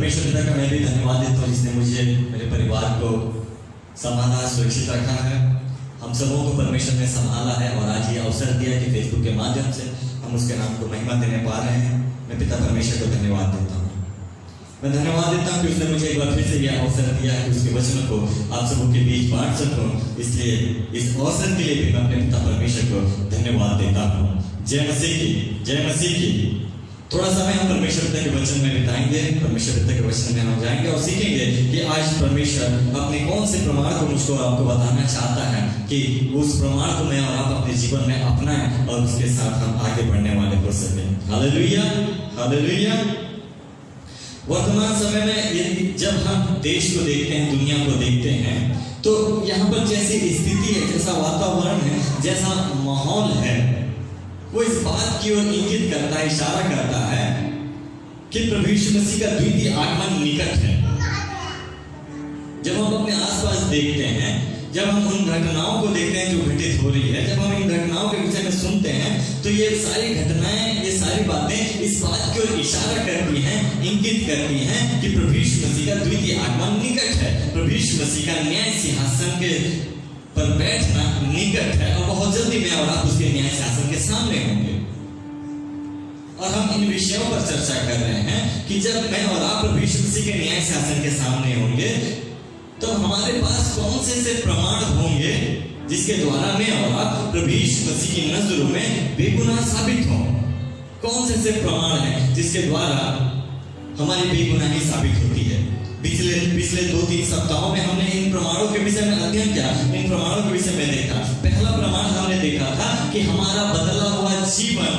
परमेश्वर पिता का मैं भी धन्यवाद देता हूँ जिसने मुझे मेरे परिवार को संभाला, सुरक्षित रखा है। हम सबों को परमेश्वर ने संभाला है और आज ये अवसर दिया कि फेसबुक के माध्यम से हम उसके नाम को महिमा देने पा रहे हैं। मैं पिता परमेश्वर को धन्यवाद देता हूँ। मैं धन्यवाद देता हूँ कि उसने मुझे एक बार फिर से यह अवसर दिया है कि उसके वचनों को आप सबों के बीच बांट सकूं। इसलिए इस अवसर के लिए भी मैं अपने पिता परमेश्वर को धन्यवाद देता हूँ। जय मसीह की, जय मसीह की। थोड़ा समय हम परमेश्वर पिता के वचन में बिताएंगे। परमेश्वर पिता के वचन में हम जाएंगे और सीखेंगे कि आज परमेश्वर अपने कौन से प्रमाण को मुझको और आपको बताना चाहता है कि उस प्रमाण को मैं और आप अपने जीवन में अपनाएं और उसके साथ हम आगे बढ़ने वाले हो सके। Hallelujah, hallelujah. वर्तमान समय में यदि जब हम देश को देखते हैं, दुनिया को देखते हैं, तो यहाँ पर जैसी स्थिति है, जैसा वातावरण है, जैसा माहौल है, वो इस बात की ओर इंगित करता है, इशारा करता है कि प्रभु यीशु मसीह का द्वितीय आगमन निकट है। जब हम अपने आसपास देखते हैं, जब हम उन घटनाओं को देखते हैं जो घटित हो रही है, जब हम इन घटनाओं के विषय में सुनते हैं, तो ये सारी घटनाएं, ये सारी बातें इस बात की ओर इशारा करती हैं, इंगित करती हैं कि प्रभु यीशु मसीह का द्वितीय आगमन निकट है। प्रभु यीशु मसीह का न्याय सिंहासन के पर बैठना निकट है और बहुत जल्दी मैं और आप उसके न्याय सिंहासन के सामने होंगे। और हम इन विषयों पर चर्चा कर रहे हैं कि जब मैं और आप प्रभु यीशु मसीह के न्याय सिंहासन के सामने होंगे तो हमारे पास कौन से प्रमाण होंगे जिसके द्वारा मैं और आप प्रभु यीशु मसीह की नजरों में बेगुनाह साबित हों। कौन से प्रमाण हैं जिसके द्वारा हमारी बेगुनाही साबित होती है। पिछले 2-3 सप्ताहों में हमने इन प्रमाणों के विषय में अध्ययन किया, इन प्रमाणों के विषय में देखा। पहला प्रमाण हमने देखा था कि हमारा बदला हुआ जीवन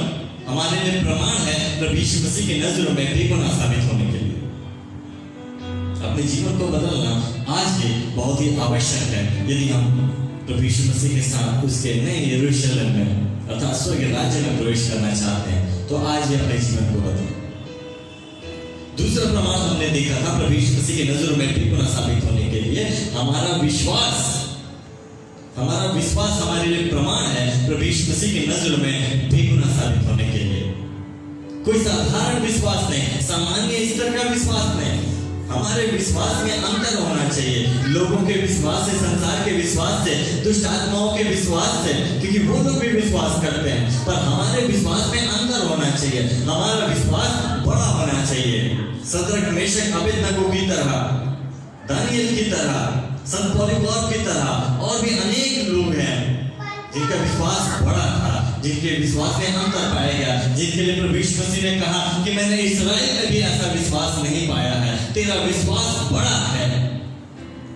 हमारे लिए प्रमाण है प्रभु यीशु मसीह की नजरों में बेगुनाह साबित होने के लिए। अपने जीवन को बदलना आज भी बहुत ही आवश्यक है यदि हम प्रभु यीशु मसीह के साथ उसके नए यरूशलेम में अर्थात स्वर्ग राज्य में प्रवेश करना चाहते हैं, तो आज भी अपने जीवन को बदलें। दूसरा प्रमाण हमने देखा था प्रभु यीशु मसीह की नजरों में बेगुनाह साबित होने के लिए हमारा विश्वास हमारे लिए प्रमाण है प्रभु यीशु मसीह की नजरों में बेगुनाह साबित होने के लिए। कोई साधारण विश्वास नहीं, सामान्य स्तर का विश्वास नहीं, हमारे विश्वास में अंतर होना चाहिए। लोगों के विश्वास से, संसार के विश्वास से, दुष्ट आत्माओं के विश्वास से, क्योंकि वो लोग भी विश्वास करते हैं, पर हमारे विश्वास में अंतर होना चाहिए। हमारा विश्वास बड़ा होना चाहिए। सदरक, मेशक, अबेदनगो की तरह, दानियल की तरह, संत पॉलीकार्प की तरह और भी अनेक लोग हैं जिनका विश्वास बड़ा था, जिनके विश्वास में अंतर पाया गया, जिनके लिए प्रभु यीशु मसीह ने कहा कि मैंने इस्राएल में भी ऐसा विश्वास नहीं पाया है, तेरा विश्वास बड़ा है।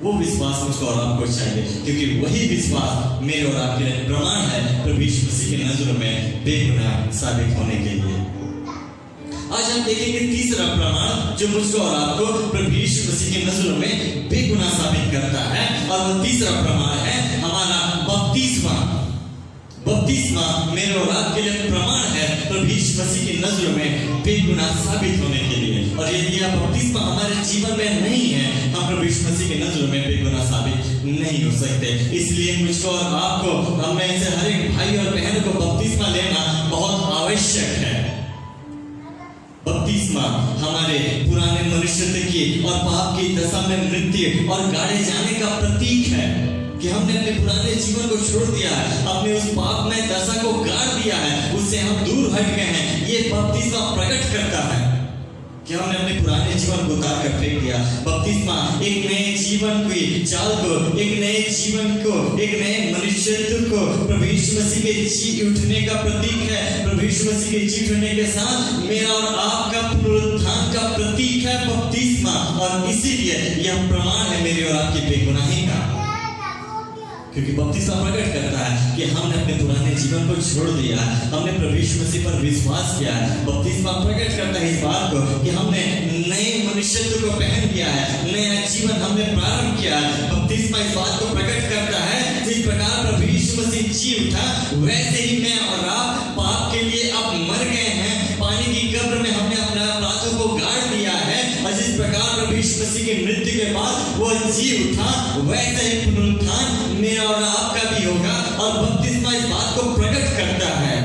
वो विश्वास मुझको और आपको चाहिए, क्योंकि वही विश्वास मेरे और आपके लिए प्रमाण है प्रभु यीशु मसीह की नजरों में बेगुनाह साबित होने के लिए। आज हम देखेंगे तीसरा प्रमाण जो मुझको और आपको प्रभु यीशु मसीह की नजरों में बेगुनाह साबित करता है, और वो तीसरा प्रमाण है हमारा बपतिस्मा। बपतिस्मा मेरे और आपके लिए प्रमाण है प्रभु यीशु मसीह की नजरों में बेगुनाह साबित होने के लिए। और यदि यह बपतिस्मा हमारे जीवन में नहीं है, हम प्रभु यीशु मसीह की नजरों में बेगुनाह साबित नहीं हो सकते। इसलिए मुझको और आपको, हम में से हर एक भाई और बहन को बपतिस्मा लेना बहुत आवश्यक है। बपतिस्मा हमारे पुराने मनुष्यत्व की और पाप की दशा में मृत्यु और गाड़े जाने का प्रतीक है कि हमने अपने पुराने जीवन को छोड़ दिया है, अपने उस पाप में दशा को गाड़ दिया है, उससे हम दूर हट गए हैं। ये बपतिस्मा प्रकट करता है कि हमने अपने पुराने जीवन को उतार कर फेंक दिया। बपतिस्मा एक नए जीवन की चाल को, एक नए जीवन को, एक नए मनुष्यत्व को प्रभु यीशु मसीह के जी उठने का प्रतीक है। प्रभु यीशु मसीह के जी उठने के साथ मेरा और आपका पुनरुत्थान का प्रतीक है बपतिस्मा, और इसीलिए यह प्रमाण है मेरे और आपकी बेगुनाही का, क्योंकि बपतिस्मा प्रकट करता है कि हमने अपने पुराने जीवन को छोड़ दिया, हमने प्रभु यीशु मसीह पर विश्वास किया है। बपतिस्मा प्रकट करता है इस बात को कि हमने नए मनुष्यत्व को पहन लिया है, नया जीवन हमने प्रारंभ किया है। बपतिस्मा इस बात को प्रकट करता है जिस प्रकार प्रभु यीशु मसीह जी उठा, वैसे ही मैं और आप पाप के लिए अब मर गए हैं, पानी की कब्र में हमने अपने अपराधों को गाड़ दिया है, और जिस प्रकार प्रभु यीशु मसीह की मृत्यु के बाद वो जी उठा, वैसे ही पुनरुत्थान मेरा और आपका भी होगा। और बपतिस्मा इस बात को प्रकट करता है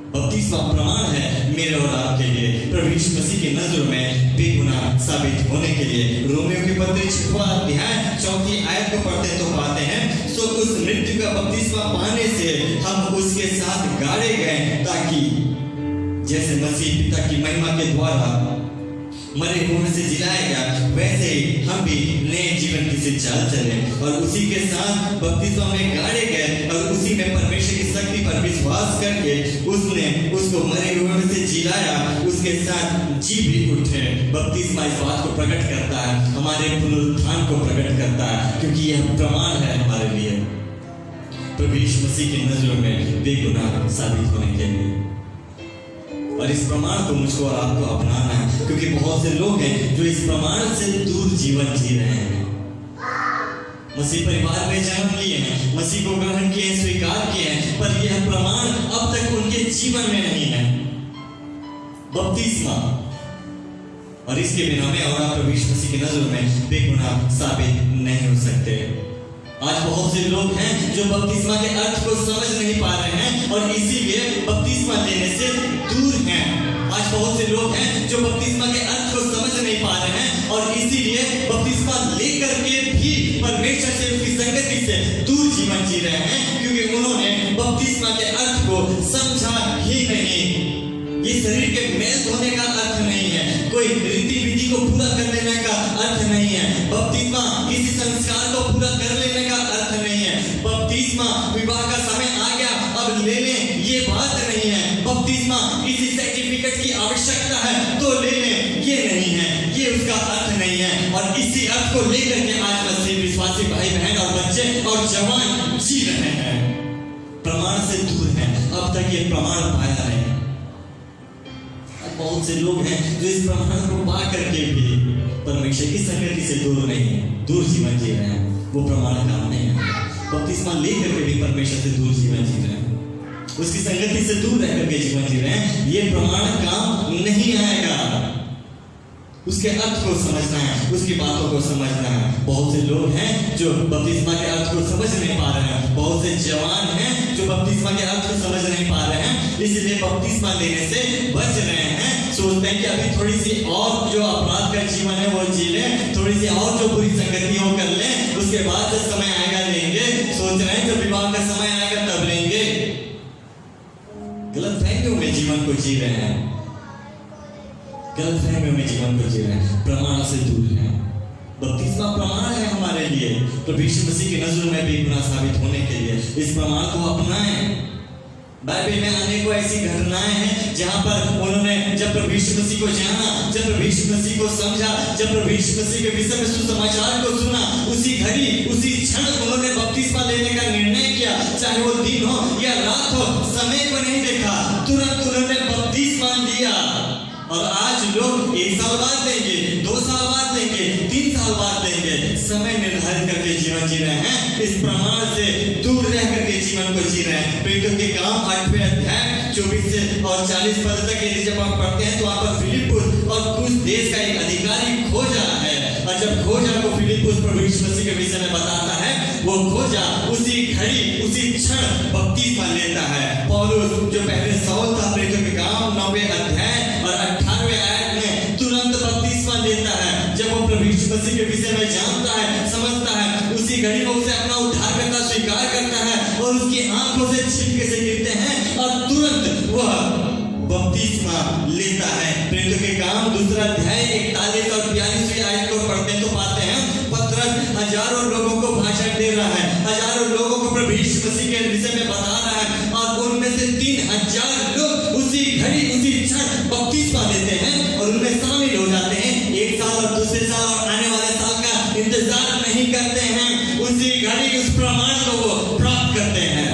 बपतिस्मा प्रमाण है मेरे और आपके लिए, प्रभु यीशु मसीह की नजरों में बेगुनाह साबित होने के लिए। रोमियो की पत्री 6वां अध्याय 4 आयत को पढ़ते तो पाते हैं, सो उस मृत्यु का बपतिस्मा पाने से हम उसके साथ गाड़े गए, ताकि जैसे मसीह पिता की महिमा के द्वारा मरे हुए से जिलाया गया, वैसे ही हम भी नए जीवन की चाल चले और उसी के साथ बपतिस्मा में गाड़े गए और उसी में परमेश्वर की शक्ति पर विश्वास करके उसने उसको मरे हुए से जिलाया, उसके साथ जी भी उठे। बपतिस्मा इस बात को प्रकट करता है, हमारे पुनरुत्थान को प्रकट करता है, क्योंकि यह प्रमाण है हमारे लिए प्रभु यीशु मसीह की नजरों में बेगुनाह साबित होने के लिए। और इस प्रमाण को मुझको और आपको अपनाना है, क्योंकि बहुत से लोग हैं जो इस प्रमाण से दूर जीवन जी रहे हैं। मसीह परिवार में जन्म लिए हैं, मसीह को ग्रहण किए, स्वीकार किए हैं, पर यह प्रमाण अब तक उनके जीवन में नहीं है, बपतिस्मा। और इसके बिना में और आप प्रभु यीशु मसीह की नजरों में बेगुनाह साबित नहीं हो सकते। आज बहुत से लोग हैं जो बपतिस्मा के अर्थ को समझ नहीं पा रहे हैं और इसीलिए बपतिस्मा लेने से दूर हैं। आज बहुत से लोग हैं जो बपतिस्मा के अर्थ को समझ नहीं पा रहे हैं और इसीलिए बपतिस्मा लेकर के भी परमेश्वर से, उसकी संगति से दूर जीवन जी रहे हैं, क्योंकि उन्होंने बपतिस्मा के अर्थ को समझा ही नहीं। ये शरीर के मैल धोने का अर्थ नहीं है, कोई रीति विधि को पूरा कर लेने का अर्थ नहीं है। बपतिस्मा किसी संस्कार को पूरा कर लेने का अर्थ नहीं है। बपतिस्मा विवाह का समय आ गया अब ले लें, ये बात नहीं है। बपतिस्मा किसी सर्टिफिकेट की आवश्यकता है तो ले लें, ये नहीं है, ये उसका अर्थ नहीं है। और इसी अर्थ को लेकर के आज मसीह विश्वासी भाई बहन और बच्चे और जवान जी रहे हैं, प्रमाण से दूर हैं, अब तक ये प्रमाण पाया नहीं। बहुत से लोग हैं जो इस प्रमाण को पा करके भी परमेश्वर की संगति से दूर नहीं है, दूर जीवन जी रहे हैं, वो प्रमाण काम नहीं है। बपतिस्मा लेकर के भी परमेश्वर से दूर जीवन जी रहे हैं, उसकी संगति से दूर रह करके जीवन जी रहे हैं, ये प्रमाण काम नहीं आएगा। उसके अर्थ को समझना है, उसकी बातों को समझना है। बहुत से लोग हैं जो बपतिस्मा के अर्थ को समझ नहीं पा रहे हैं, बहुत से जवान हैं जो बपतिस्मा के अर्थ को समझ नहीं पा रहे हैं, इसलिए बपतिस्मा लेने से बच रहे हैं। सोचते हैं कि अभी थोड़ी सी और जो अपराध का जीवन है वो जी लें, थोड़ी सी और जो बुरी संगतियों कर लें, उसके बाद जब समय आएगा लेंगे। सोच रहे हैं जब विवाह का समय आएगा तब लेंगे। गलत फहमियों में जीवन को जी रहे हैं, गलत फहमियों में जीवन को जी रहे हैं, प्रमाण से दूर हैं। बपतिस्मा प्रमाण है हमारे लिए, प्रभु यीशु मसीह की नजरों में बेगुनाह साबित होने के लिए इस प्रमाण को अपनाएं। बाइबल में अनेकों ऐसी घटनाएं हैं जहां पर उन्होंने जब प्रभु यीशु मसीह को जाना, जब प्रभु यीशु मसीह को समझा, जब प्रभु यीशु मसीह के विषय में सुसमाचार को सुना, उसी घड़ी उसी क्षण उन्होंने बपतिस्मा लेने का निर्णय किया। चाहे वो दिन हो या रात हो, समय को नहीं देखा, तुरंत उन्होंने बपतिस्मा लिया। और आज लोग 1 साल बाद लेंगे, 2 साल बाद लेंगे, 3 साल बाद लेंगे, समय निर्धारित करके जीवन जी रहे हैं, इस प्रमाण से दूर रह करके जीवन को जी रहे हैं। प्रेरितों के काम 8वें अध्याय 24 से और 40 पद तक यदि जब आप पढ़ते हैं तो वहां पर फिलिप्पुस और कुछ देश का एक अधिकारी खोजा है, और जब खोजा को फिलिप्पुस प्रभु यीशु मसीह के विषय में बताता है, वो खोजा उसी घड़ी उसी क्षण बपतिस्मा लेता है। पौलुस जो पहले सौल था, प्रेरितों के काम 9वें अध्याय और 18वें आयत में तुरंत बपतिस्मा लेता है। जब वो प्रभु यीशु मसीह के विषय में जानता है, समझता है, उसी घड़ी में उसे अपना उद्धारकर्ता स्वीकार करता है और उसकी आंखों से छिलके से गिरते हैं और तुरंत वह बपतिस्मा लेता है। प्रेरितों के काम 2 अध्याय 41 और 42 आयत को पढ़ते तो पाते हैं, पतरस हजारों लोगों को भाषण दे रहा है, हजारों लोगों को प्रभु यीशु मसीह के विषय में बता रहा है, और उनमें से 3000 लोग उसी घड़ी उसी क्षण बपतिस्मा लेते हैं और उनमें शामिल हो जाते हैं। 1 साल और दूसरे साल और आने वाले साल का इंतजार नहीं करते हैं, उसी घड़ी उस प्रमाण को वो प्राप्त करते हैं।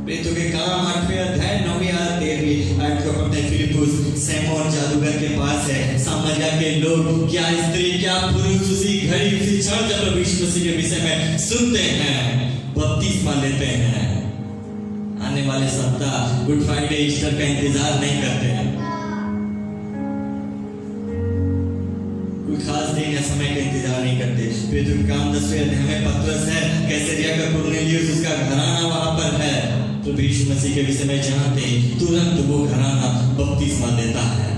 प्रेरितों के काम 8वें अध्याय 9वीं और 13वीं आयत को पढ़ते हैं। फिलिप्पुस सैमोन जादूगर के पास है, सामरिया के लोग, क्या स्त्री क्या पुरुष उसी घड़ी उसी क्षण जब प्रभु यीशु मसीह के विषय में सुनते हैं, बपतिस्मा लेते हैं। आने वाले सप्ताह गुड फ्राइडे ईस्टर का इंतजार नहीं करते हैं, कोई खास दिन या समय का इंतजार नहीं करते। प्रेरितों के काम 10वें अध्याय में पतरस है, कैसरिया का कुरनेलियुस उसका घराना वहां पर है, प्रभु यीशु मसीह के विषय में जानते हैं, तुरंत वो घराना बपतिस्मा देता है।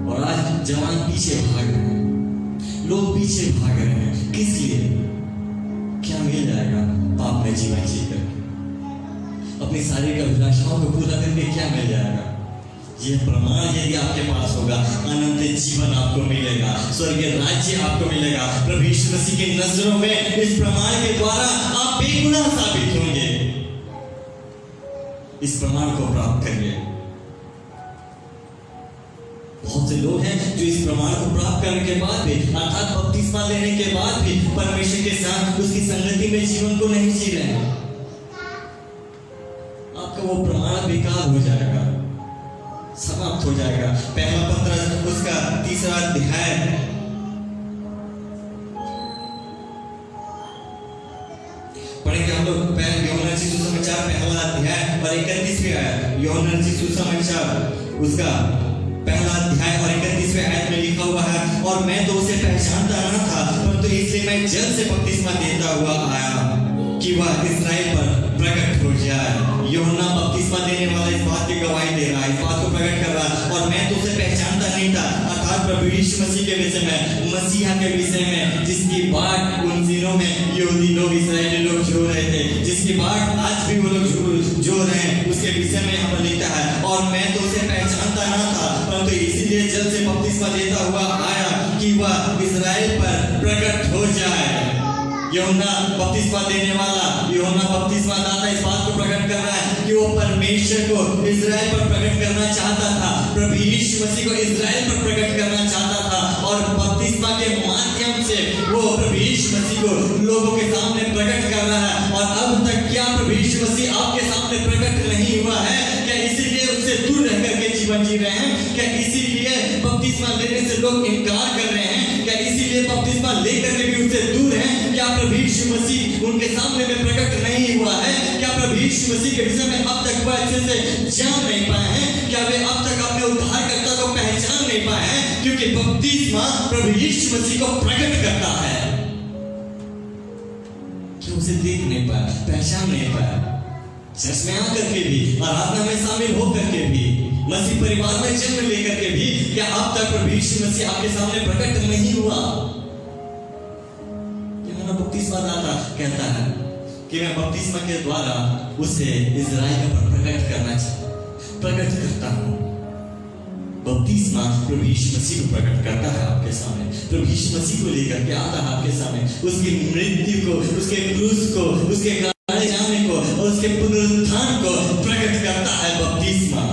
और आज जवान पीछे भाग रहे हैं, लोग पीछे भाग रहे हैं, किस लिए? क्या मिल जाएगा पाप में जीवन जीकर? अपनी शारीरिक अभिलाषाओं को पूरा करके क्या मिल जाएगा? ये प्रमाण यदि आपके पास होगा, अनंत जीवन आपको मिलेगा, स्वर्गीय राज्य आपको मिलेगा। प्रभु यीशु मसीह की नजरों में इस प्रमाण के द्वारा आप बेगुनाह साबित होंगे। इस प्रमाण को प्राप्त करिए। बहुत से लोग हैं जो इस प्रमाण को प्राप्त करने के बाद भी, अर्थात बपतिस्मा लेने के बाद भी परमेश्वर के साथ उसकी संगति में जीवन को नहीं जी रहे हैं। आपका वो प्रमाण बेकार हो जाएगा, समाप्त हो जाएगा। पहला पत्र उसका 3 अध्याय पढ़ेंगे हम लोग। यूहन्ना रचित सुसमाचार पहला अध्याय और 31वीं आयत। यूहन्ना रचित सुसमाचार उसका पहला अध्याय और 31वीं आयत में लिखा हुआ है, और मैं तो उसे पहचानता न था, परंतु इसलिए मैं जल से बपतिस्मा देता हुआ आया कि वह इस्राएल पर प्रकट हो जाए। यूहन्ना बपतिस्मा देने वाला इस बात की गवाही दे रहा है, इस बात को प्रकट कर रहा है, और मैं तो उसे पहचानता नहीं था, अर्थात प्रभु यीशु मसीह के विषय में, मसीहा के विषय में, जिसकी बाट उन दिनों में यहूदी लोग, इस्राएली लोग जो रहे थे, जिसकी बाट आज भी वो लोग जो रहे हैं, उसके विषय में यहाँ पर लिखा है, और मैं तो उसे पहचानता न था, परंतु इसीलिए जल से बपतिस्मा देता हुआ आया कि वह इस्राएल पर प्रकट हो जाए। यूहन्ना बपतिस्मा देने वाला, यूहन्ना बपतिस्मा दाता इस बात को प्रकट कर रहा है कि वो परमेश्वर को इस्राएल पर प्रकट करना चाहता था, प्रभु यीशु मसीह को इस्राएल पर प्रकट करना चाहता था, और बपतिस्मा के माध्यम से वो प्रभु यीशु मसीह को लोगों के सामने प्रकट कर रहा है। और अब तक क्या प्रभु यीशु मसीह आपके सामने प्रकट नहीं हुआ है? क्या इसीलिए उससे दूर रह करके जीवन जी रहे हैं? क्या इसीलिए बपतिस्मा लेने से लोग इनकार कर रहे हैं? क्या इसीलिए बपतिस्मा लेकर के भी उससे दूर हैं? क्या प्रभु यीशु मसीह उनके सामने में प्रकट नहीं हुआ है? क्या प्रभु यीशु मसीह के विषय में अब तक वह अच्छे से जान नहीं पाए हैं? क्या वे अब तक अपने उद्धारकर्ता को पहचान नहीं पाए हैं? क्योंकि बपतिस्मा प्रभु यीशु मसीह को प्रकट करता है। क्यों उसे देख नहीं पाया, पहचान नहीं पाया? चर्च में आकर के भी, आराधना में शामिल होकर के भी, मसीह परिवार में जन्म लेकर के भी, क्या अब तक प्रभु यीशु मसीह आपके सामने प्रकट नहीं हुआ? बपतिस्मा दाता कहता है कि मैं बपतिस्मा के द्वारा उसे इज़राइल पर प्रकट करता हूं। बपतिस्मा प्रभु यीशु मसीह को प्रकट करता है आपके सामने, प्रभु यीशु मसीह को लेकर के आता है आपके सामने, उसकी मृत्यु को, उसके क्रूस को, उसके गाड़े जाने को और उसके पुनरुत्थान को प्रकट करता है बपतिस्मा।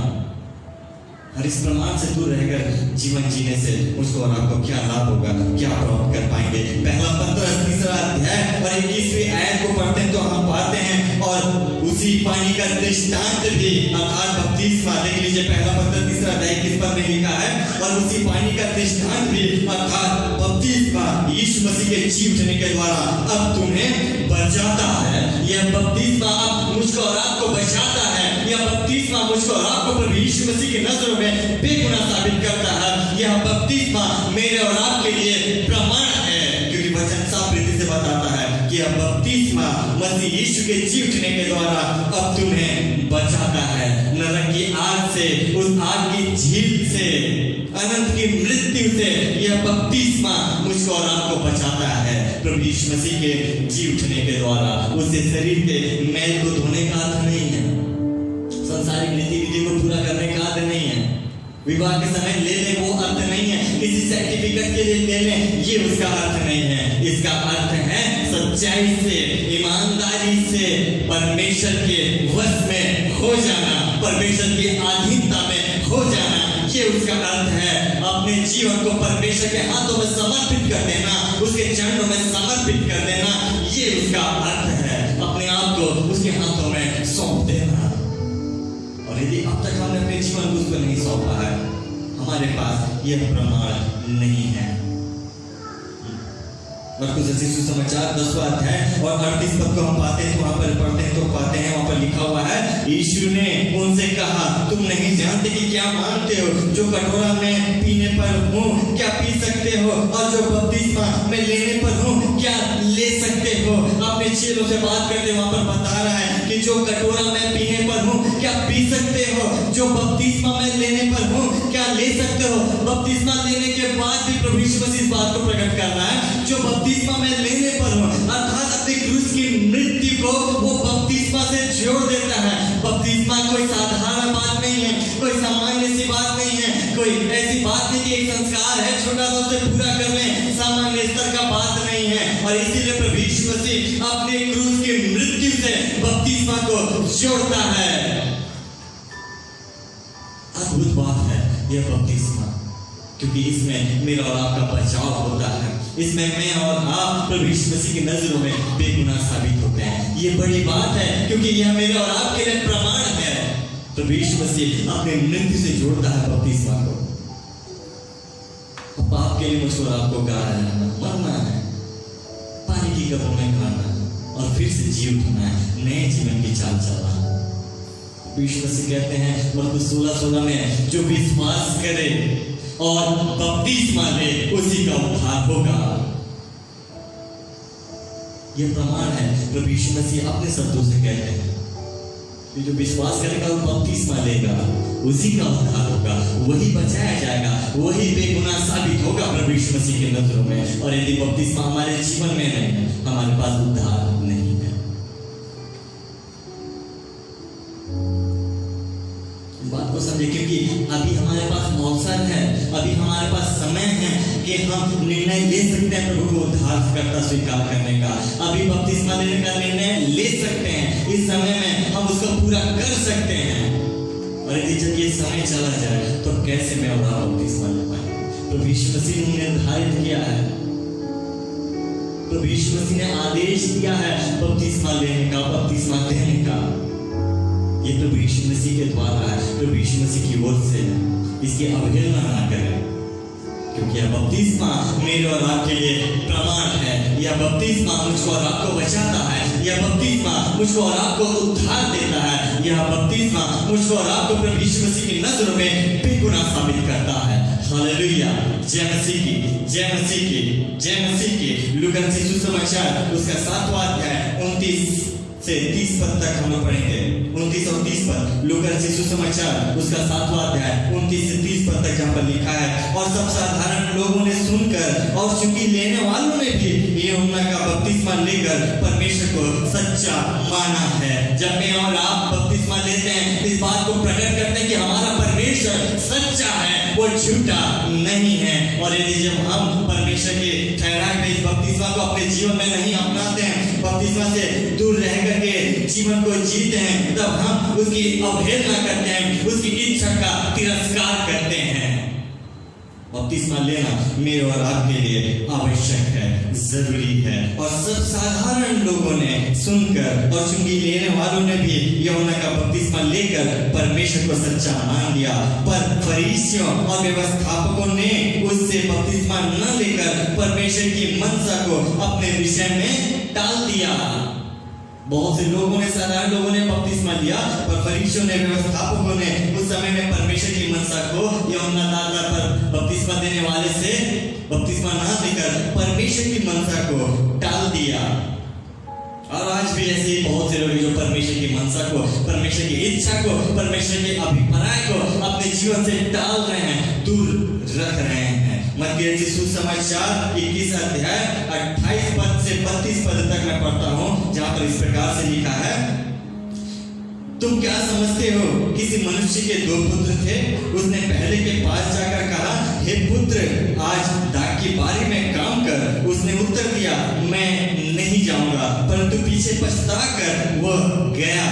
और इस प्रमाण से दूर रहकर जीवन जीने से मुझको और आपको क्या लाभ होगा, क्या प्राप्त कर पाएंगे? पहला पत्र 3 अध्याय और 21वीं आयत को पढ़ते हैं तो हम पाते हैं, और उसी पानी का दृष्टांत भी, अर्थात बपतिस्मा, देख लीजिए पहला पत्र 3 अध्याय 21 पद में लिखा है, और उसी पानी का दृष्टांत भी, अर्थात बपतिस्मा यीशु मसीह के जी उठने के द्वारा अब तुम्हें बचाता है। यह बपतिस्मा अब मुझको और आपको बचाता है। यह बपतिस्मा मुझको और आपको प्रभु यीशु मसीह की नजरों में बेगुनाह साबित करता है। यह बपतिस्मा मेरे और आपके लिए प्रमाण है, क्योंकि वचन साफ रीति से बताता है कि यह बपतिस्मा मसीह यीशु के जी उठने के द्वारा अब तुम्हें बचाता है, नरक की आग से, उस आग की झील से, अनंत की मृत्यु से। यह बपतिस्मा मुझको और आपको बचाता है प्रभु यीशु मसीह के जी उठने के द्वारा। उससे शरीर के मैल को धोने का अर्थ नहीं है, संसारिक नीति विधि को पूरा करने का अर्थ नहीं है, विवाह के समय ले लें वो अर्थ नहीं है, किसी सर्टिफिकेट के लिए ले लें ये उसका अर्थ नहीं है। इसका अर्थ है सच्चाई से, ईमानदारी से परमेश्वर के वश में हो जाना, परमेश्वर की अधीनता में हो जाना, ये उसका अर्थ है। अपने जीवन को परमेश्वर के हाथों में समर्पित कर देना, उसके चरणों में समर्पित कर देना, ये उसका अर्थ है। अपने आप को उसके हाथों में सौंप देना। और यदि अब तक हमने अपने जीवन को उसको नहीं सौंपा है, हमारे पास यह प्रमाण नहीं है। मरकुस रचित सुसमाचार 10वां अध्याय और 38 पद को हम पाते हैं, वहां पर पढ़ते हैं तो पाते हैं, वहां पर लिखा हुआ है, यीशु ने उनसे कहा तुम नहीं जानते कि क्या मांगते हो। जो कटोरा में पीने पर हूँ क्या पी सकते हो, और जो बपतिस्मा में लेने पर हूँ क्या ले सकते हो। अपने चेलों से बात करते वहां पर बता रहा है कि जो कटोरा में पीने पर हूँ क्या पी सकते हो, जो बपतिस्मा में लेने पर हूँ क्या ले सकते हो। बपतिस्मा लेने के बाद भी प्रभु यीशु मसीह इस बात को प्रकट कर रहा है, जो बपतिस्मा में लेने पर हूँ, अर्थात अपने क्रूस की मृत्यु को वो बपतिस्मा से जोड़ देता है। बपतिस्मा कोई साधारण बात नहीं है, कोई सामान्य सी बात नहीं है, कोई ऐसी बात नहीं कि एक संस्कार है छोटा सा उसे पूरा कर लें, सामान्य स्तर का बात नहीं है। और इसीलिए प्रभु यीशु मसीह अपने क्रूस की मृत्यु से बपतिस्मा को जोड़ता है। अद्भुत बात है यह बपतिस्मा, क्योंकि इसमें मेरा और आपका बचाव होता है। इसमें मैं और आप प्रभु यीशु मसीह की नजरों में बेगुनाह साबित होते हैं। ये बड़ी बात है, क्योंकि यह मेरे और आपके लिए प्रमाण है। प्रभु यीशु मसीह अपने मृत्यु से जोड़ता है बपतिस्मा को। पाप के लिए मुझको और आपको गाड़ा जाना, मरना है, पानी की कब्र में खाना है और फिर से जी उठना है, नए जीवन की चाल चलना है। यीशु मसीह कहते हैं मरकुस 16:16 में, जो विश्वास करे और बपतिस्मा ले उसी का उद्धार होगा। यह प्रमाण है, प्रभु यीशु मसीह अपने शब्दों से कहते हैं कि जो विश्वास करेगा वो बपतिस्मा लेगा, उसी का उद्धार होगा, वही बचाया जाएगा, वही बेगुनाह साबित होगा प्रभु यीशु मसीह की नजरों में। और यदि बपतिस्मा हमारे जीवन में नहीं है, हमारे पास उद्धार नहीं है। बात को समझे, क्योंकि अभी हमारे पास अवसर है, अभी हमारे पास समय है कि हम निर्णय ले सकते हैं प्रभु को उद्धारकर्ता स्वीकार करने का। अभी बपतिस्मा लेने का निर्णय ले सकते हैं, इस समय में हम उसको पूरा कर सकते हैं। और यदि जब ये समय चला जाए तो कैसे मैं और आप बपतिस्मा ले पाएंगे। प्रभु यीशु मसीह ने निर्धारित किया है, प्रभु यीशु मसीह ने आदेश दिया है बपतिस्मा लेने का, बपतिस्मा देने का। ये प्रभु यीशु मसीह के द्वारा है, प्रभु यीशु मसीह की ओर से है। इसकी अवहेलना ना करें, क्योंकि यह बपतिस्मा मेरे और आपके लिए प्रमाण है। यह बपतिस्मा मुझको और आपको बचाता है, यह बपतिस्मा मुझको और आपको उद्धार देता है, यह बपतिस्मा मुझको और आपको प्रभु यीशु मसीह की नजरों में बेगुनाह साबित करता है। हालेलुया, जय मसीह की, जय मसीह की, जय मसीह की। लूका सुसमाचार उसका 7वां अध्याय 29 से 30 पद तक हम लोग पढ़ेंगे। 29 और 30 पद, लूका सुसमाचार उसका 7वां अध्याय 29 से 30 पद तक जहाँ पर लिखा है, और सब साधारण लोगों ने सुनकर और चूंकि लेने वालों ने भी यूहन्ना का बपतिस्मा लेकर परमेश्वर को सच्चा माना है। जब मैं और आप बपतिस्मा लेते हैं, इस बात को प्रकट करते हैं कि हमारा परमेश्वर सच्चा है, वो झूठा नहीं है। और यदि जब हम परमेश्वर के ठहराए हुए इस बपतिस्मा को अपने जीवन में नहीं अपनाते हैं, बपतिस्मा से दूर रह करके जीवन को जीते हैं, तब हम उसकी अवहेलना करते हैं, उसकी इच्छा का तिरस्कार करते हैं। बपतिस्मा लेना मेरे और आपके लिए आवश्यक है, जरूरी है। और सब साधारण लोगों ने सुनकर और चूंकि लेने वालों ने भी यूहन्ना का बपतिस्मा लेकर परमेश्वर को सच्चा मान लिया, पर फरीसियों और व्यवस्थापकों ने उससे बपतिस्मा न लेकर परमेश्वर की मनसा को अपने विषय में टाल दिया। बहुत से लोगों ने, साधारण लोगों ने बपतिस्मा लिया, पर फरीसियों ने, व्यवस्थापकों ने उस समय में परमेश्वर की मनसा को यूहन्ना दाता पर बपतिस्मा देने वाले से बपतिस्मा ना देकर परमेश्वर की मनसा को टाल दिया। और आज भी ऐसे ही बहुत से लोग जो परमेश्वर की मनसा को, परमेश्वर की इच्छा को, परमेश्वर के अभिप्राय को अपने जीवन से टाल रहे हैं, दूर रख रहे हैं। मत्ती सुसमाचार 21 अध्याय 28 पद से 32 पद तक मैं पढ़ता हूँ, जहाँ पर इस प्रकार से लिखा है, तुम क्या समझते हो, किसी मनुष्य के 2 पुत्र थे। उसने पहले के पास जाकर कहा, हे पुत्र, आज दाख की बारी में काम कर। उसने उत्तर दिया, मैं नहीं जाऊंगा, परंतु पीछे पछता कर वह गया।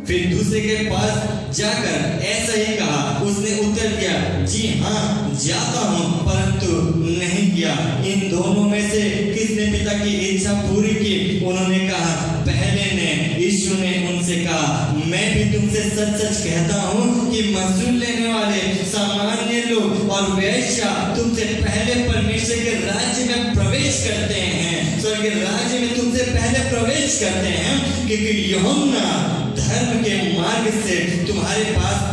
फिर दूसरे के पास जाकर ऐसा ही कहा। उसने उत्तर दिया, जी हाँ जाता हूँ, परंतु नहीं किया। इन दोनों में से किसने पिता की इच्छा पूरी की? उन्होंने कहा, पहले ने। यीशु ने उनसे कहा, मैं भी तुमसे सच सच कहता हूँ कि महसूल लेने वाले सामान्य लोग और वेश्या तुमसे पहले परमेश्वर के राज्य में प्रवेश करते हैं, स्वर्ग के राज्य में तुमसे पहले प्रवेश करते हैं, क्योंकि यूहन्ना धर्म के मार्ग से तुम्हारे पास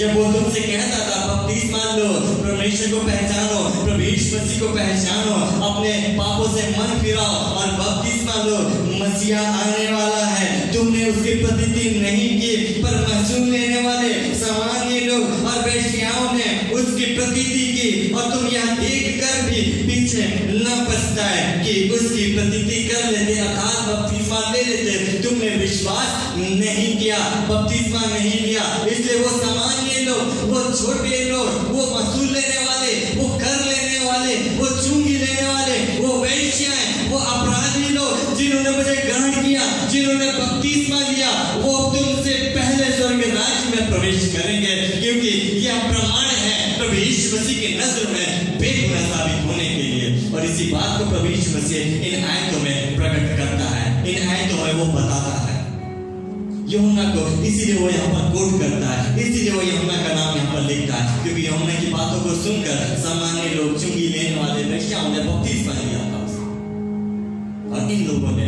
जब वो तुमसे कहता था बपतिस्मा लो, परमेश्वर को पहचानो, प्रभु यीशु मसीह को पहचानो, अपने पापों से मन फिराओ और बपतिस्मा लो, मसीहा आने वाला है। तुमने उसकी प्रतीति नहीं की, पर महसूस लेने वाले सामान्य लोग और वेश्याओं ने उसकी प्रतीति की, और तुम यह देख कर भी पीछे न पछताए कि उसकी प्रतीति कर लेते, अर्थात बपतिस्मा ले लेते। तुमने विश्वास नहीं किया, बपतिस्मा नहीं लिया, इसलिए वो सामान्य लोग, वो छोटे लोग, वो महसूस लेने वाले, वो कर लेने वाले, वो चुंगी लेने वाले, वो वेश्याएं, वो अपराधी लोग जिन्होंने मुझे ग्रहण किया, जिन्होंने बपतिस्मा लिया, वो तुमसे पहले स्वर्ग राज्य में प्रवेश करेंगे, क्योंकि यह प्रमाण है प्रभु यीशु मसीह की नजर में बेगुनाह साबित होने के लिए। और इसी बात को प्रभु यीशु मसीह इन आयतों में प्रकट करता है, इन आयतों में वो बताता है यूहन्ना को, इसीलिए वो यहाँ पर कोट करता है, इसीलिए वो यूहन्ना का नाम यहाँ पर लिखता है, क्योंकि यूहन्ना की बातों को सुनकर सामान्य लोग, चुंगी लेने वाले वेश्याओं ने बपतिस्मा लिया था और इन लोगों ने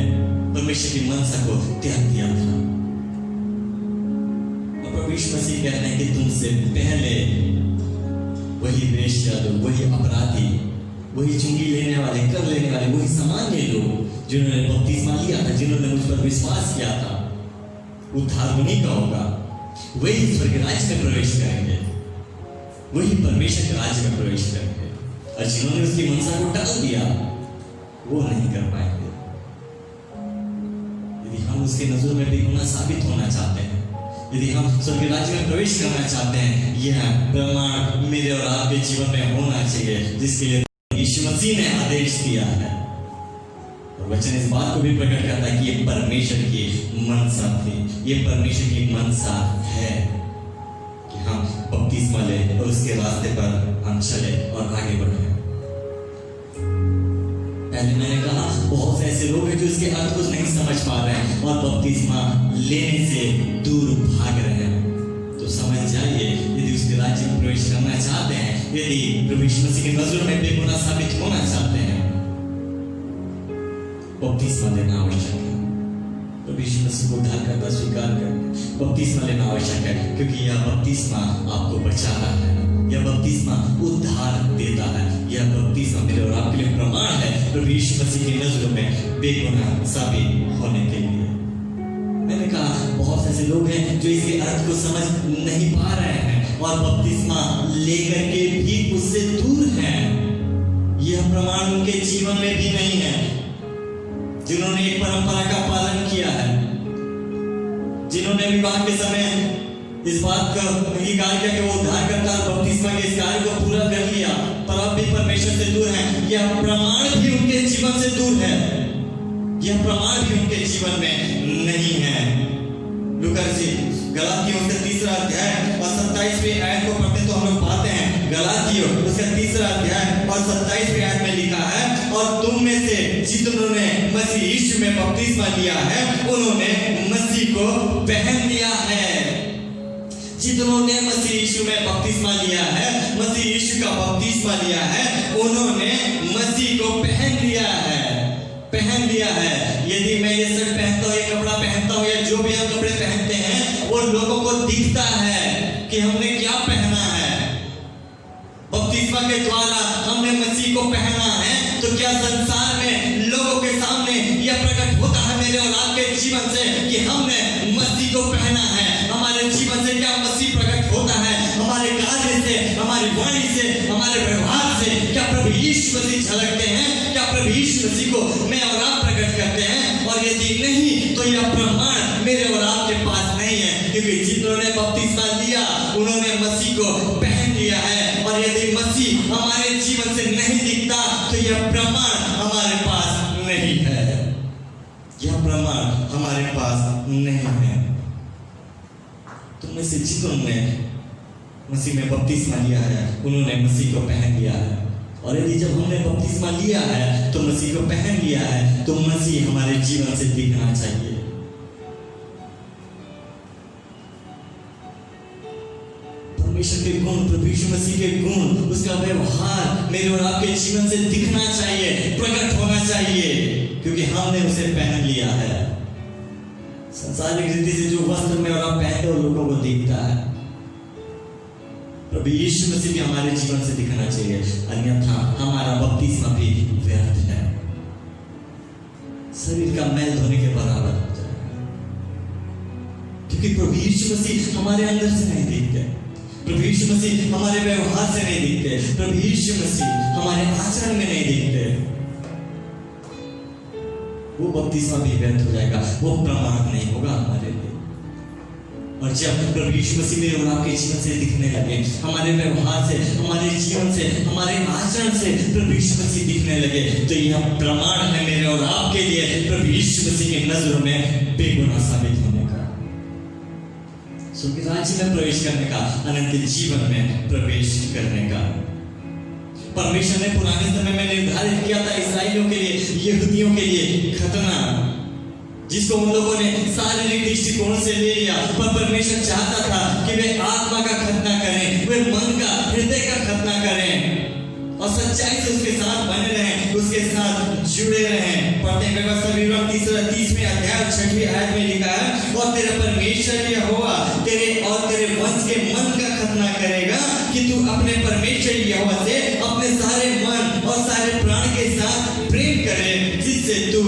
परमेश्वर की मनसा को त्याग दिया था। और प्रभु यीशु मसीह कहते हैं कि तुमसे पहले वही वेश्या लोग, वही अपराधी, वही चुंगी लेने वाले, कर लेने वाले, वही सामान्य लोग जिन्होंने बपतिस्मा लिया था, जिन्होंने मुझ पर विश्वास किया था, उद्धार उन्हीं का होगा, वही स्वर्ग राज्य में प्रवेश करेंगे, वही परमेश्वर के राज्य में प्रवेश करेंगे। और जिन्होंने उसकी मनसा को टाल दिया, वो नहीं कर पाएंगे। यदि हम उसके नजर में बेगुनाह साबित होना चाहते हैं, यदि हम स्वर्ग राज्य में प्रवेश करना चाहते हैं, यह प्रमाण मेरे और आपके जीवन में होना चाहिए, जिसके लिए यीशु मसीह ने आदेश दिया है। और वचन इस बात को भी प्रकट करता है कि ये परमेश्वर की मनसा थी, ये परमेश्वर की मनसा है कि हम बपतिस्मा लें और उसके रास्ते पर हम चले और आगे बढ़े। पहले मैंने कहा बहुत से ऐसे लोग हैं जो इसके अर्थ को नहीं समझ पा रहे हैं और बपतिस्मा लेने से दूर भाग रहे हैं। तो समझ जाइए, यदि उसके राज्य में प्रवेश करना चाहते हैं, यदि प्रभु यीशु मसीह की नजर में बेगुनाह साबित होना चाहते हैं, बपतिस्मा लेना आवश्यक है। प्रभु यीशु मसीह को उद्धारकर्ता स्वीकार कर बपतिस्मा लेना आवश्यक है, क्योंकि यह बपतिस्मा आपको बचाता है, यह बपतिस्मा उद्धार देता है, यह बपतिस्मा मेरे और आपके लिए प्रमाण है प्रभु यीशु मसीह की नजरों में बेगुनाह साबित होने के लिए। मैंने कहा बहुत ऐसे लोग हैं जो इसके अर्थ को समझ नहीं पा रहे हैं और बपतिस्मा लेकर के भी उससे दूर हैं। यह प्रमाण उनके जीवन में भी नहीं है, जिन्होंने एक परंपरा का पालन किया है, जिन्होंने विवाह के समय इस बात का अंगीकार किया कि वो उद्धारकर्ता और बपतिस्मा के इस कार्य को पूरा कर लिया, पर अब भी परमेश्वर से दूर हैं। यह प्रमाण भी उनके जीवन से दूर है, यह प्रमाण भी उनके जीवन में नहीं है। गलातियों उसका 3रा अध्याय और 27वीं आयत को पढ़ते तो हम लोग पाते हैं, गलातियों उसका 3रा अध्याय और 27वीं आयत में लिखा है, और तुम में से जिन्होंने मसीह यीशु में बपतिस्मा लिया है, उन्होंने मसीह को पहन लिया है। जिन्होंने मसीह यीशु में बपतिस्मा लिया है, मसीह यीशु का बपतिस्मा लिया है, उन्होंने मसीह को पहन लिया है, पहन लिया है। यदि मैं ये शर्ट पहनता हूँ, ये कपड़ा पहनता हूँ, या जो भी हम कपड़े पहनते हैं, वो लोगों को दिखता है कि हमने क्या पहना है। बपतिस्मा के द्वारा हमने मसीह को पहना है, तो क्या संसार में लोगों के सामने यह प्रकट होता है मेरे और आपके जीवन से कि हमने मसीह को पहना है। हमारे जीवन से क्या मसीह प्रकट होता है, हमारे कार्य से, हमारी वाणी से, हमारे व्यवहार से क्या प्रभु यीशु मसीह झलकते हैं, क्या प्रभु यीशु मसीह को मैं और आप प्रकट करते हैं। और यदि नहीं तो यह प्रमाण मेरे और आपके पास नहीं है, क्योंकि जिन्होंने बपतिस्मा लिया उन्होंने मसीह को पहन लिया है। और यदि मसीह हमारे जीवन से नहीं दिखता तो यह प्रमाण हमारे पास नहीं है, यह प्रमाण हमारे पास नहीं है। तुम में से जिन्होंने मसीह में बपतिस्मा लिया है, उन्होंने मसीह को पहन लिया है। और यदि जब हमने बपतिस्मा लिया है तो मसीह को पहन लिया है, तो मसीह हमारे जीवन से दिखना चाहिए। परमेश्वर के गुण, प्रभु यीशु मसीह के गुण, उसका व्यवहार मेरे और आपके जीवन से दिखना चाहिए, प्रकट होना चाहिए, क्योंकि हमने उसे पहन लिया है। सांसारिक रीति से जो वस्त्र में और आप पहनते हो लोगों को दिखता है, प्रभु यीशु मसीह भी हमारे जीवन से दिखना चाहिए, अन्यथा हमारा बपतिस्मा भी व्यर्थ है, शरीर का मैल धोने के बराबर हो जाएगा। क्योंकि प्रभु यीशु मसीह हमारे अंदर से नहीं दिखते, प्रभु यीशु मसीह हमारे व्यवहार से नहीं दिखते, प्रभु यीशु मसीह हमारे आचरण में नहीं दिखते, वो बपतिस्मा भी व्यर्थ हो जाएगा, वो प्रमाण नहीं होगा हमारे लिए। और जब प्रभु यीशु मसीह मेरे और आपके जीवन से दिखने लगे, हमारे व्यवहार से, हमारे जीवन से, हमारे आचरण से प्रभु यीशु मसीह दिखने लगे, तो यह प्रमाण है मेरे और आपके लिए प्रभु यीशु मसीह की नजरों में बेगुनाह साबित होने का, स्वर्ग राज्य में प्रवेश करने का, अनंत जीवन में प्रवेश करने का। परमेश्वर ने पुराने समय में निर्धारित किया था इस्राएलियों के लिए, यहूदियों के लिए खतना, जिसको उन लोगों ने शारीरिक दृष्टिकोण से ले लिया, पर परमेश्वर चाहता था कि वे आत्मा का खतना करें, वे मन का, हृदय का खतना करें और सच्चाई से उसके साथ बने रहें, उसके साथ जुड़े रहें। पढ़ते हैं व्यवस्था विवरण 30वें अध्याय 6वीं आयत में लिखा है, और तेरा परमेश्वर यहोवा तेरे और तेरे वंश के मन का खतना करेगा कि तू अपने परमेश्वर यहोवा से अपने सारे मन और सारे प्राण के साथ प्रेम करे, जिससे तू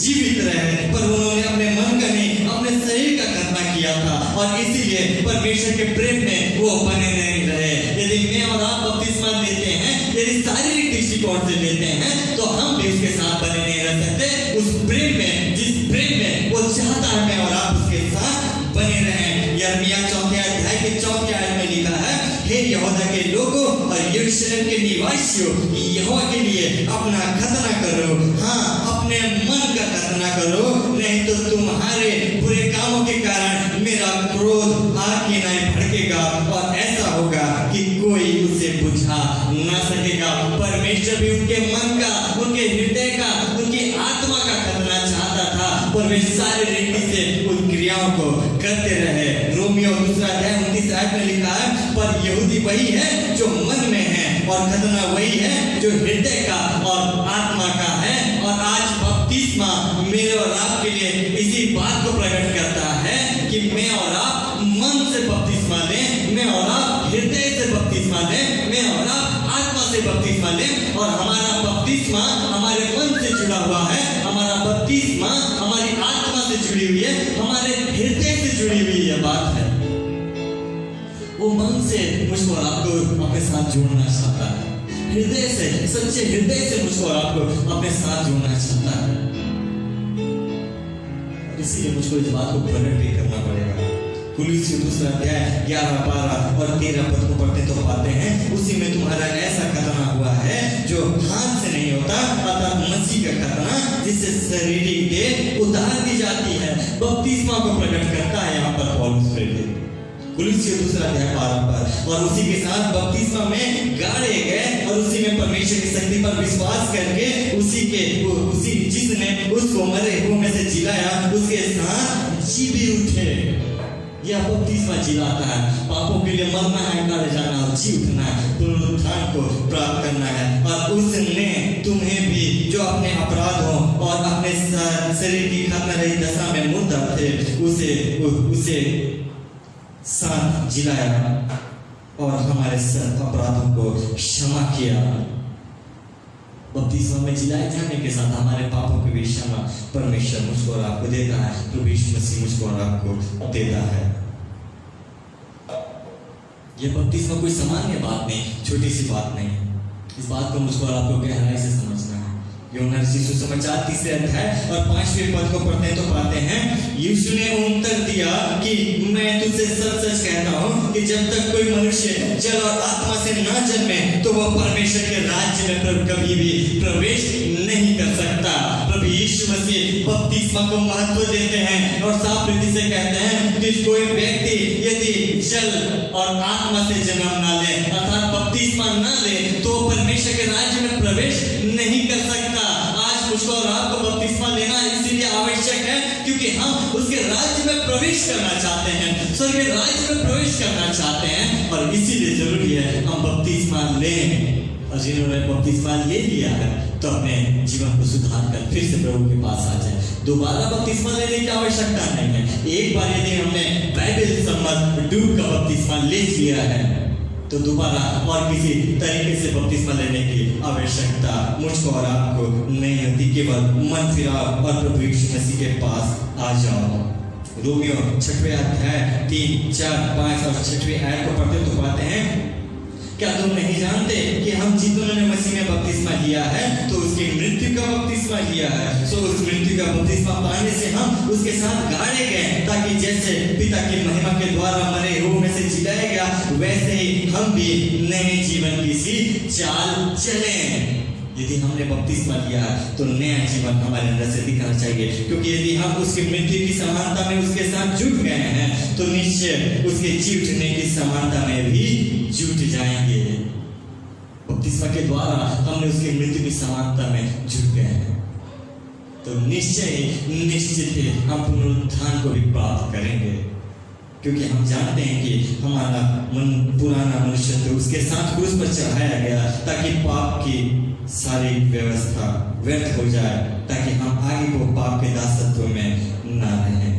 जीवित रहे। पर उन्होंने अपने मन का नहीं, अपने शरीर का खतना किया था, और इसीलिए परमेश्वर के प्रेम में वो बने नहीं रहे। यदि मैं और आप बपतिस्मा लेते हैं, यदि शारीरिक दृष्टिकोण से लेते हैं, तो हम भी उसके साथ बने नहीं रह सकते, उस प्रेम में, जिस प्रेम में वो चाहता है मैं और आप उसके साथ बने रहें। यिर्मयाह 4 अध्याय के 4 आयत में लिखा है, हे यहूदा के लोगों और यरूशलेम के निवासियों, यहोवा के लिए अपना खतना करो, हाँ अपने मन का खतना करो, नहीं तो तुम्हारे बुरे कामों के कारण मेरा क्रोध आग की नाई भड़केगा, और ऐसा होगा कि कोई उसे बुझा ना सकेगा। परमेश्वर भी उनके मन का, उनके हृदय का, उनकी आत्मा का खतना चाहता था, पर वे सारे रीति से उन क्रियाओं को करते रहे। रोमियो 2 अध्याय 29 आयत में लिखा है, पर यहूदी वही है जो मन में है, और खतना वही है जो हृदय का और आत्मा का है। और आज बपतिस्मा मेरे और आपके लिए इसी बात को प्रकट करता है कि मैं और आप मन से बपतिस्मा लें, मैं और आप हृदय से बपतिस्मा लें, मैं और आप आत्मा से बपतिस्मा लें, और हमारा बपतिस्मा हमारे मन से जुड़ा हुआ है, हमारा बपतिस्मा हमारी आत्मा से जुड़ी हुई है, हमारे हृदय से जुड़ी हुई यह बात है। वो मन से मुझको और आपको अपने साथ जोड़ना चाहता है, हृदय से, सच्चे हृदय से मुझको और आपको अपने साथ जोड़ना चाहता है, इसीलिए मुझको इस बात को प्रकट भी करना पड़ेगा। कुलुस्सी 2 अध्याय 11, 12 और 13 पद को पढ़ते तो पाते हैं, उसी में तुम्हारा ऐसा खतना हुआ है जो हाथ से नहीं होता, अर्थात मसीह का खतना, जिससे शारीरिक देह उतार दी जाती है। बपतिस्मा को प्रकट करता है यहाँ पर पौलुस प्रेरित, कुलुस्सी 2 अध्याय 12 पर, और उसी के साथ बपतिस्मा में गाड़े गए, और उसी में परमेश्वर की शक्ति पर विश्वास करके उसी जिसने उसको मरे हुओं में से जिलाया, उसके साथ जी भी उठे। यह बपतिस्मा जिलाता है, पापों के लिए मरना है, गाड़े जाना और जी उठना है, पुनरुत्थान को प्राप्त करना है। और उसने तुम्हें भी जो अपने अपराधों और अपने शरीर की खतना रहित दशा में मुर्दा थे, उसे साथ जिलाया और हमारे सब अपराधों को क्षमा किया। बपतिस्मा में जिलाए जाने के साथ हमारे पापों की भी क्षमा परमेश्वर मुझको और आपको देता है, प्रभु यीशु मसीह मुझको और आपको देता है। यह बपतिस्मा कोई सामान्य बात नहीं, छोटी सी बात नहीं, इस बात को मुझको और आपको गहराई से समझना है। यूहन्ना सुसमाचार 3 अध्याय और 5वें पद को पढ़ते हैं तो पाते हैं, यीशु ने उत्तर दिया कि मैं तुझसे सच सच कहता हूँ कि जब तक कोई मनुष्य जल और आत्मा से न जन्मे तो वह परमेश्वर के राज्य में कभी भी प्रवेश नहीं कर सकता। प्रभु यीशु मसीह बपतिस्मा को महत्व देते हैं और साफ रीति से कहते हैं कि कोई व्यक्ति यदि जल और आत्मा से जन्म न ले, अर्थात बपतिस्मा न ले, तो परमेश्वर के राज्य में प्रवेश नहीं कर सकता। आज मुझको और आपको बपतिस्मा लेना इसीलिए आवश्यक है क्योंकि हम उसके राज्य में प्रवेश करना चाहते हैं, स्वर्ग के राज्य में प्रवेश करना चाहते हैं, और इसीलिए जरूरी है हम बपतिस्मा लें। और जिन्होंने बपतिस्मा ले लिया है तो अपने जीवन को सुधार कर फिर से प्रभु के पास आ जाए। दोबारा बपतिस्मा लेने की आवश्यकता नहीं है। एक बार यदि हमने बाइबल सम्मत डूब का बपतिस्मा ले लिया है तो दोबारा और किसी तरीके से बपतिस्मा लेने की आवश्यकता मुझको और आपको नहीं होती। केवल मन फिराओ और प्रभु यीशु मसीह के पास आ जाओ। रोमियो 6वें अध्याय 3, 4, 5 और 6वें आयत को पढ़ते तो पाते हैं, क्या तुम नहीं जानते कि हम जिन्होंने मसीह में बपतिस्मा लिया है तो उसकी मृत्यु का बपतिस्मा लिया है, सो उस मृत्यु का बपतिस्मा पाने से हम उसके साथ गाड़े गए, ताकि जैसे पिता की महिमा के द्वारा मरे हुए में से जिलाया गया, वैसे ही हम भी नए जीवन की सी चाल चलें। यदि हमने बपतिस्मा लिया तो नया जीवन हमारे अंदर से दिखना चाहिए, क्योंकि यदि हम उसकी मृत्यु की समानता में उसके साथ जुट गए हैं तो निश्चय उसके जी उठने की समानता में भी जुट जाएंगे। बपतिस्मा के द्वारा हमने उसकी मृत्यु की समानता में जुट गए हैं तो निश्चित ही हम पुनरुत्थान को भी प्राप्त करेंगे, क्योंकि हम जानते हैं कि हमारा पुराना मनुष्य तो उसके साथ क्रूस पर चढ़ाया गया ताकि पाप की सारी व्यवस्था व्यर्थ हो जाए, ताकि हम आगे को पाप के दासत्व में ना रहें।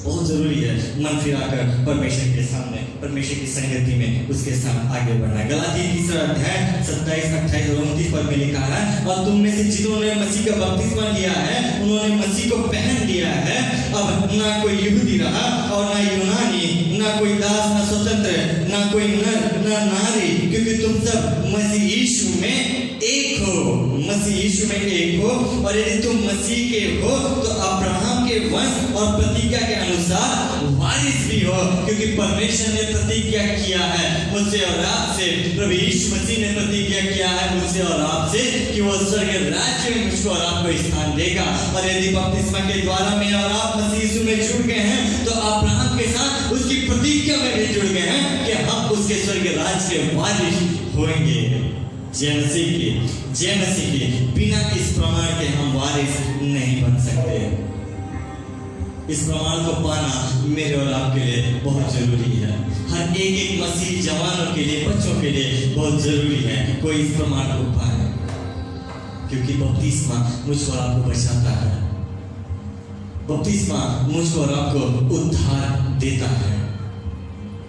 बहुत जरूरी है मन फिराकर परमेश्वर के सामने, परमेश्वर की संगति में उसके साथ आगे बढ़ना। गलाती 3 अध्याय 27, 28 और 29 पद में लिखा है, और तुम में से जिन्होंने मसीह का बपतिस्मा लिया है उन्होंने मसीह को पहन लिया है। अब ना कोई यहूदी रहा और ना यूनानी, ना कोई दास ना स्वतंत्र, ना कोई नर ना नारी, क्योंकि तुम सब मसीह यीशु में एक हो। मसीह यीशु में एक हो, और यदि तुम मसीह के हो तो अब्राहम के वंश और प्रतिज्ञा के अनुसार वारिस भी हो, क्योंकि परमेश्वर ने प्रतिज्ञा किया है मुझसे और आपसे, प्रभु यीशु मसीह ने प्रतिज्ञा किया है मुझसे और आपसे कि वो स्वर्ग राज्य में मुझको और आपको स्थान देगा। और यदि बपतिस्मा के द्वारा मैं और आप मसीह यीशु में जुड़ गए हैं तो अब्राहम के साथ उसकी प्रतिज्ञा में भी जुड़ गए हैं कि हम उसके स्वर्ग राज्य के वारिस होंगे। जय मसीह के बिना इस प्रमाण के हम वारिस नहीं बन सकते। इस प्रमाण को पाना मेरे और आपके लिए बहुत जरूरी है। हर एक मसीह जवानों के लिए, बच्चों के लिए बहुत जरूरी है कोई इस प्रमाण को पाए, क्योंकि बपतिस्मा मुझको और आपको बचाता है। बपतिस्मा मुझको और आपको उद्धार देता है।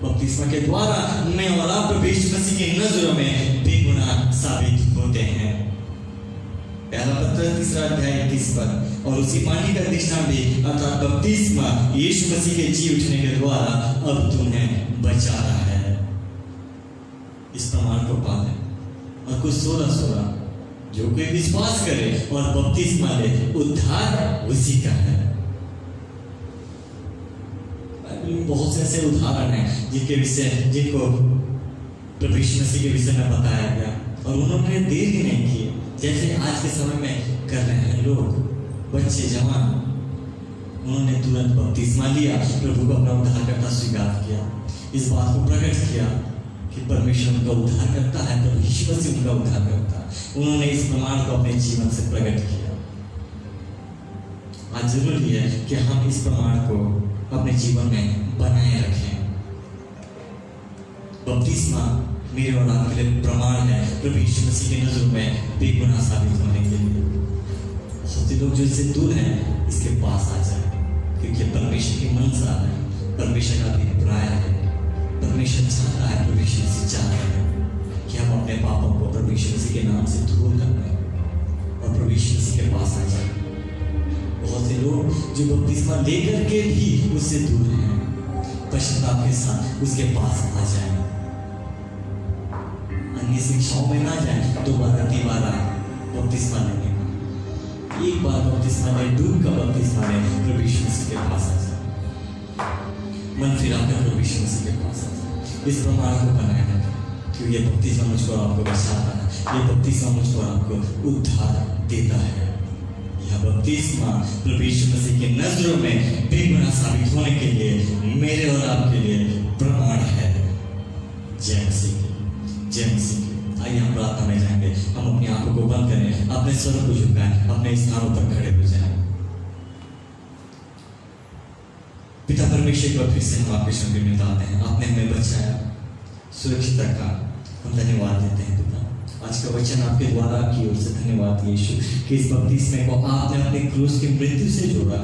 बपतिस्मा के द्वारा मैं और आप प्रभु यीशु मसीह की नजरों में बेगुनाह साबित होते हैं। पहला पत्र 3 अध्याय 21 पर, और उसी पानी का दृष्टांत भी अर्थात बपतिस्मा यीशु मसीह के जी उठने के द्वारा अब तुम्हें बचाता है। इस प्रमाण को पाले और कुछ 16 जो कोई विश्वास करे और बपतिस्मा ले, उद्धार उसी का है। बहुत से ऐसे उदाहरण हैं जिनको प्रभु यीशु मसीह के विषय में बताया गया और उन्होंने देर ही नहीं की, जैसे आज के समय में कर रहे हैं लोग, बच्चे जवान, उन्होंने तुरंत बपतिस्मा लिया, प्रभु को अपना उद्धारकर्ता स्वीकार किया, इस बात को प्रकट किया कि परमेश्वर उनका उद्धार करता है, प्रभु यीशु मसीह उनका उद्धार करता है। उन्होंने इस प्रमाण को अपने जीवन से प्रकट किया। आज जरूरी है कि हम इस प्रमाण को अपने जीवन में बनाए रखें। बपतिस्मा मेरे और आपके लिए प्रमाण है प्रभु यीशु मसीह की नजरों में बेगुनाह साबित होने के लिए। बहुत से लोग जो इससे दूर हैं इसके पास आ जाए, क्योंकि परमेश्वर की मनसा है, परमेश्वर का अभिप्राय है। परमेश्वर चाहता है, प्रभु यीशु मसीह चाहता है कि हम अपने पापों को प्रभु यीशु मसीह के नाम से दूर कर दें और प्रभु यीशु मसीह के पास आ जाए। बहुत से लोग जो बपतिस्मा लेकर के भी उससे दूर हैं, पश्चाताप के साथ उसके पास आ जाए, अन्य शिक्षाओं में ना जाए, दोबारा बपतिस्मा लेने का, एक बार बपतिस्मा ले, डूब का बपतिस्मा ले, प्रभु यीशु मसीह के पास आ जाए, मन फिराकर प्रभु यीशु मसीह के पास आ जाए। इस प्रमाण को बनाए रखें, क्योंकि ये बपतिस्मा मुझको और आपको बचाता है, ये बपतिस्मा मुझको और आपको उद्धार देता है। बपतिस्मा प्रभु यीशु मसीह की नजरों में बेगुनाह साबित होने के लिए मेरे और आपके लिए प्रमाण है। जय मसीह। आइए हम प्रार्थना में जाएंगे, हम अपनी आंखों को बंद करें, अपने स्वर को झुकाएं, अपने स्थानों पर खड़े हो जाएं। पिता परमेश्वर को फिर से हम आपके शरण में डालते हैं। आपने हमें बचाया, सुरक्षित रखा, हम धन्यवाद देते हैं पिता। आज का वचन आपके द्वारा की ओर से धन्यवाद यीशु कि इस बपतिस्मे को आपने अपने क्रूस की मृत्यु से जोड़ा,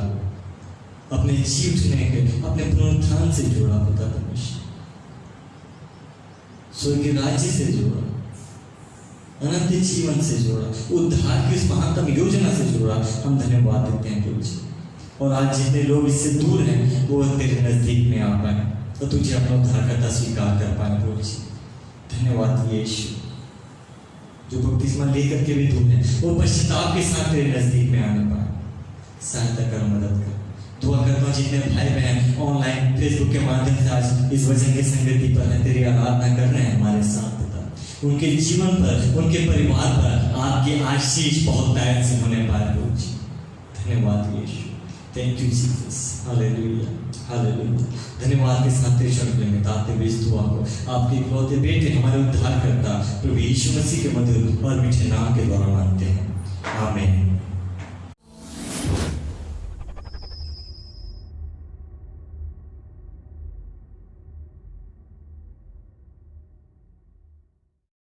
अपने जी उठने के, अपने पुनरुत्थान से जोड़ा। पिता परमेश्वर स्वर्ग के राज्य से जोड़ा, अनंत जीवन से जोड़ा, उद्धार की उस महानतम योजना से जोड़ा। हम धन्यवाद देते हैं प्रभु जी। और आज जितने लोग इससे दूर हैं वो तेरे नजदीक में आ पाए और तुझे अपना उद्धारकर्ता स्वीकार कर पाए प्रभु जी। धन्यवाद यीशु। जो बपतिस्मा लेकर के भी दूर है वो पश्चाताप के साथ तेरे नजदीक में आने पाए। सहायता कर, मदद कर। दुआ करता हूँ जितने भाई बहन ऑनलाइन फेसबुक के माध्यम से आज इस वचन की संगति पर है, तेरी आराधना कर रहे हैं, हमारे साथ पिता उनके जीवन पर, उनके परिवार पर आपकी आशीष बहुत टाइम से होने पाए प्रभु जी। धन्यवाद Yeshu. Thank you Jesus. Hallelujah, hallelujah. धन्यवाद के साथ तेरे शरण में ताते हुए इस दुआ को आपके इकलौते बेटे हमारे उद्धारकर्ता प्रभु यीशु मसीह के मधुर और मीठे नाम के द्वारा मानते हैं। आमीन।